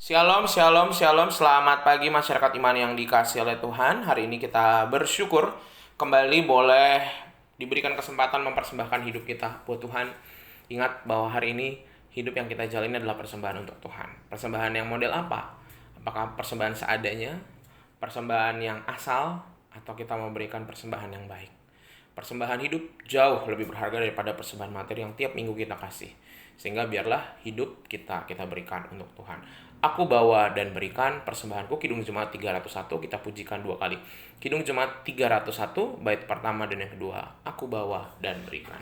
Shalom, shalom, shalom. Selamat pagi masyarakat iman yang dikasihi oleh Tuhan. Hari ini kita bersyukur kembali boleh diberikan kesempatan mempersembahkan hidup kita buat Tuhan. Ingat bahwa hari ini hidup yang kita jalani adalah persembahan untuk Tuhan. Persembahan yang model apa? Apakah persembahan seadanya, persembahan yang asal, atau kita memberikan persembahan yang baik? Persembahan hidup jauh lebih berharga daripada persembahan materi yang tiap minggu kita kasih. Sehingga biarlah hidup kita berikan untuk Tuhan. Aku bawa dan berikan persembahanku. Kidung Jemaat 301, kita pujikan 2 kali. Kidung Jemaat 301, bait pertama dan yang kedua. Aku bawa dan berikan.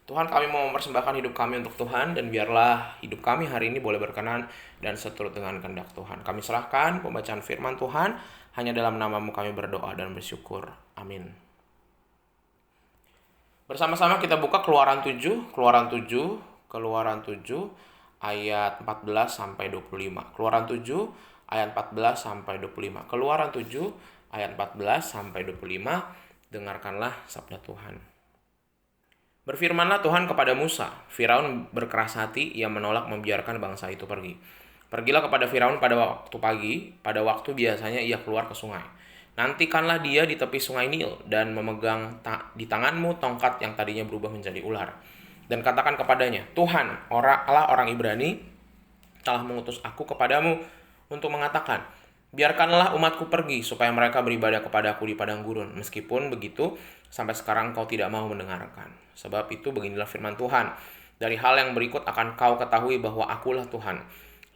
Tuhan, kami mau mempersembahkan hidup kami untuk Tuhan, dan biarlah hidup kami hari ini boleh berkenan dan seturut dengan kehendak Tuhan. Kami serahkan pembacaan firman Tuhan, hanya dalam nama-Mu kami berdoa dan bersyukur. Amin. Bersama-sama kita buka Keluaran 7 ayat 14 sampai 25. Keluaran 7 ayat 14 sampai 25. Keluaran 7 ayat 14 sampai 25. Dengarkanlah sabda Tuhan. Berfirmanlah Tuhan kepada Musa. Firaun berkeras hati, ia menolak membiarkan bangsa itu pergi. Pergilah kepada Firaun pada waktu pagi, pada waktu biasanya ia keluar ke sungai. Nantikanlah dia di tepi sungai Nil, dan memegang di tanganmu tongkat yang tadinya berubah menjadi ular. Dan katakan kepadanya, Tuhan, Allah orang Ibrani, telah mengutus aku kepadamu untuk mengatakan, biarkanlah umatku pergi, supaya mereka beribadah kepadaku di padang gurun. Meskipun begitu, sampai sekarang kau tidak mau mendengarkan. Sebab itu beginilah firman Tuhan. Dari hal yang berikut akan kau ketahui bahwa akulah Tuhan.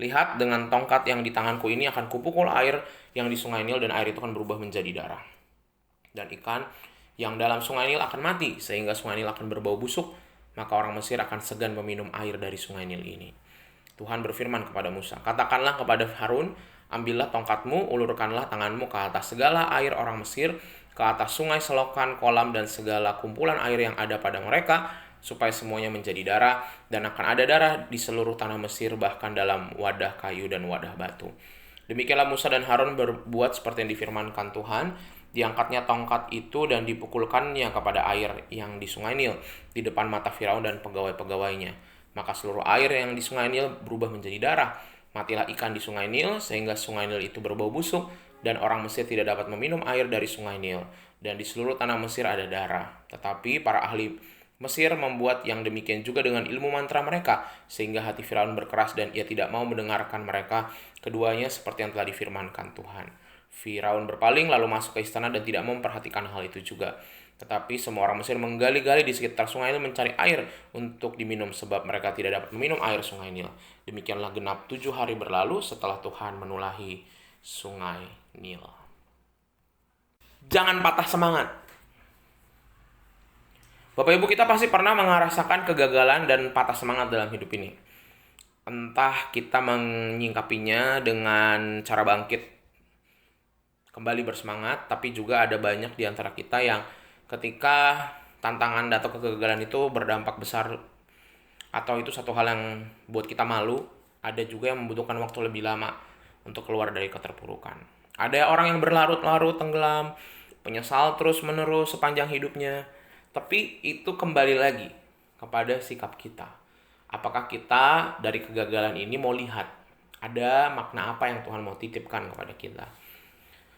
Lihat, dengan tongkat yang di tanganku ini akan kupukul air yang di sungai Nil, dan air itu akan berubah menjadi darah. Dan ikan yang dalam sungai Nil akan mati, sehingga sungai Nil akan berbau busuk. Maka orang Mesir akan segan meminum air dari sungai Nil ini. Tuhan berfirman kepada Musa, katakanlah kepada Harun, ambillah tongkatmu, ulurkanlah tanganmu ke atas segala air orang Mesir, ke atas sungai, selokan, kolam, dan segala kumpulan air yang ada pada mereka, supaya semuanya menjadi darah, dan akan ada darah di seluruh tanah Mesir, bahkan dalam wadah kayu dan wadah batu. Demikianlah Musa dan Harun berbuat seperti yang difirmankan Tuhan. Diangkatnya tongkat itu dan dipukulkannya kepada air yang di sungai Nil, di depan mata Firaun dan pegawai-pegawainya. Maka seluruh air yang di sungai Nil berubah menjadi darah. Matilah ikan di sungai Nil, sehingga sungai Nil itu berbau busuk, dan orang Mesir tidak dapat meminum air dari sungai Nil. Dan di seluruh tanah Mesir ada darah. Tetapi para ahli Mesir membuat yang demikian juga dengan ilmu mantra mereka, sehingga hati Firaun berkeras dan ia tidak mau mendengarkan mereka, keduanya seperti yang telah difirmankan Tuhan. Firaun berpaling lalu masuk ke istana dan tidak memperhatikan hal itu juga. Tetapi semua orang Mesir menggali-gali di sekitar sungai Nil mencari air untuk diminum, sebab mereka tidak dapat meminum air sungai Nil. Demikianlah genap 7 hari berlalu setelah Tuhan menulahi sungai Nil. Jangan patah semangat. Bapak Ibu, kita pasti pernah merasakan kegagalan dan patah semangat dalam hidup ini. Entah kita menyingkapinya dengan cara bangkit kembali bersemangat, tapi juga ada banyak di antara kita yang ketika tantangan atau kegagalan itu berdampak besar, atau itu satu hal yang buat kita malu, ada juga yang membutuhkan waktu lebih lama untuk keluar dari keterpurukan. Ada orang yang berlarut-larut tenggelam, penyesal terus-menerus sepanjang hidupnya. Tapi itu kembali lagi kepada sikap kita. Apakah kita dari kegagalan ini mau lihat ada makna apa yang Tuhan mau titipkan kepada kita?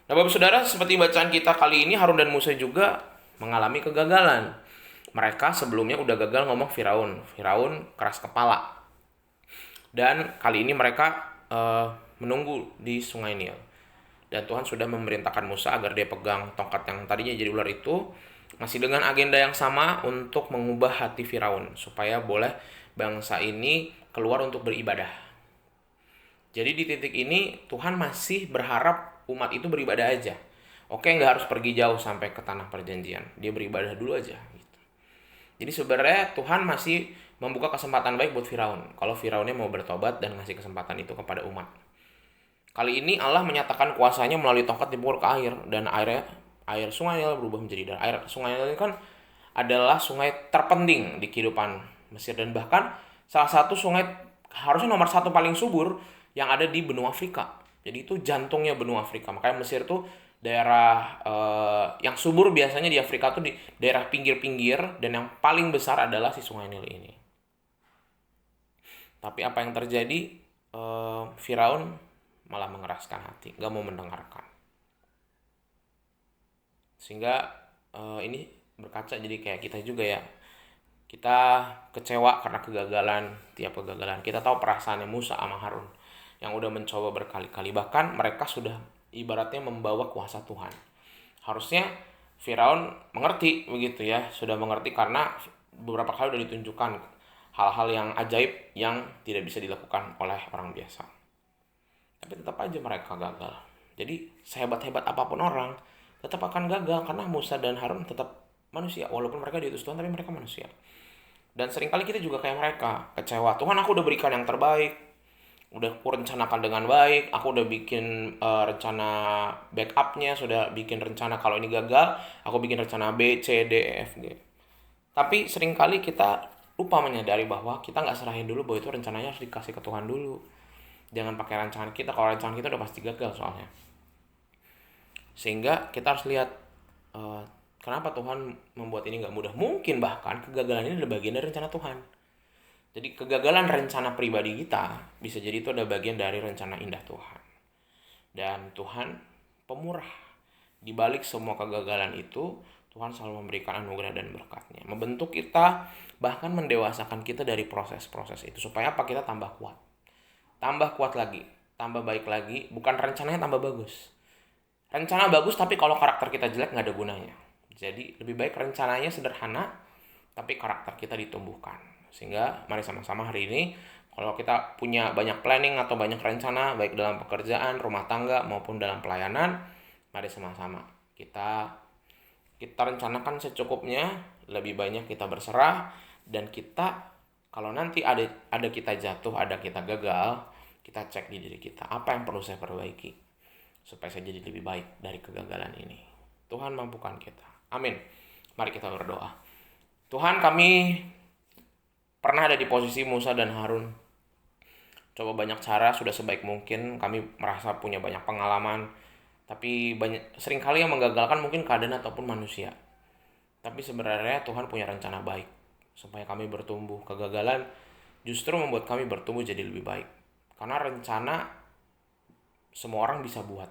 Nah, Bapak Saudara, seperti bacaan kita kali ini, Harun dan Musa juga mengalami kegagalan. Mereka sebelumnya udah gagal ngomong Firaun. Firaun keras kepala. Dan kali ini mereka menunggu di sungai Nil. Dan Tuhan sudah memerintahkan Musa agar dia pegang tongkat yang tadinya jadi ular itu, masih dengan agenda yang sama untuk mengubah hati Firaun supaya boleh bangsa ini keluar untuk beribadah. Jadi di titik ini Tuhan masih berharap umat itu beribadah aja. Oke, nggak harus pergi jauh sampai ke tanah perjanjian. Dia beribadah dulu aja. Gitu. Jadi sebenarnya Tuhan masih membuka kesempatan baik buat Firaun. Kalau Firaunnya mau bertobat dan ngasih kesempatan itu kepada umat. Kali ini Allah menyatakan kuasanya melalui tongkat dipukul ke air, dan air sungai Nil berubah menjadi darah. Air sungai Nil ini kan adalah sungai terpenting di kehidupan Mesir, dan bahkan salah satu sungai harusnya nomor satu paling subur yang ada di benua Afrika. Jadi itu jantungnya benua Afrika. Makanya Mesir tuh daerah yang subur biasanya di Afrika tuh di daerah pinggir-pinggir, dan yang paling besar adalah si sungai Nil ini. Tapi apa yang terjadi? Firaun malah mengeraskan hati, gak mau mendengarkan. Sehingga ini berkaca jadi kayak kita juga ya. Kita kecewa karena kegagalan, tiap kegagalan. Kita tahu perasaannya Musa sama Harun yang udah mencoba berkali-kali. Bahkan mereka sudah ibaratnya membawa kuasa Tuhan. Harusnya Firaun mengerti begitu ya, sudah mengerti karena beberapa kali udah ditunjukkan hal-hal yang ajaib yang tidak bisa dilakukan oleh orang biasa. Tapi tetap aja mereka gagal. Jadi sehebat-hebat apapun orang tetap akan gagal karena Musa dan Harun tetap manusia. Walaupun mereka diutus Tuhan, tapi mereka manusia. Dan seringkali kita juga kayak mereka, kecewa. Tuhan, aku udah berikan yang terbaik, udah aku rencanakan dengan baik, aku udah bikin rencana backupnya, sudah bikin rencana kalau ini gagal, aku bikin rencana B, C, D, E, F, G. Tapi seringkali kita lupa menyadari bahwa kita nggak serahin dulu bahwa itu rencananya harus dikasih ke Tuhan dulu. Jangan pakai rancangan kita, kalau rancangan kita udah pasti gagal soalnya. Sehingga kita harus lihat kenapa Tuhan membuat ini nggak mudah. Mungkin bahkan kegagalan ini adalah bagian dari rencana Tuhan. Jadi kegagalan rencana pribadi kita bisa jadi itu adalah bagian dari rencana indah Tuhan. Dan Tuhan pemurah. Di balik semua kegagalan itu, Tuhan selalu memberikan anugerah dan berkatnya. Membentuk kita, bahkan mendewasakan kita dari proses-proses itu. Supaya apa? Kita tambah kuat. Tambah kuat lagi, tambah baik lagi, bukan rencananya tambah bagus. Rencana bagus tapi kalau karakter kita jelek nggak ada gunanya. Jadi lebih baik rencananya sederhana, tapi karakter kita ditumbuhkan. Sehingga mari sama-sama hari ini, kalau kita punya banyak planning atau banyak rencana, baik dalam pekerjaan, rumah tangga, maupun dalam pelayanan, mari sama-sama kita rencanakan secukupnya, lebih banyak kita berserah, dan kita kalau nanti ada kita jatuh, ada kita gagal, kita cek di diri kita, apa yang perlu saya perbaiki supaya saya jadi lebih baik dari kegagalan ini. Tuhan mampukan kita. Amin. Mari kita berdoa. Tuhan, kami pernah ada di posisi Musa dan Harun. Coba banyak cara, sudah sebaik mungkin. Kami merasa punya banyak pengalaman. Tapi seringkali yang menggagalkan mungkin keadaan ataupun manusia. Tapi sebenarnya Tuhan punya rencana baik supaya kami bertumbuh. Kegagalan justru membuat kami bertumbuh jadi lebih baik. Karena rencana semua orang bisa buat.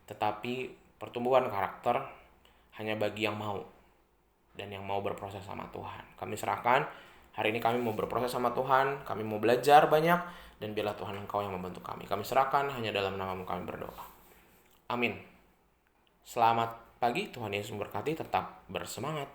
Tetapi pertumbuhan karakter hanya bagi yang mau. Dan yang mau berproses sama Tuhan. Kami serahkan, hari ini kami mau berproses sama Tuhan. Kami mau belajar banyak. Dan biarlah Tuhan Engkau yang membantu kami. Kami serahkan, hanya dalam nama-Mu kami berdoa. Amin. Selamat pagi, Tuhan Yesus memberkati, tetap bersemangat.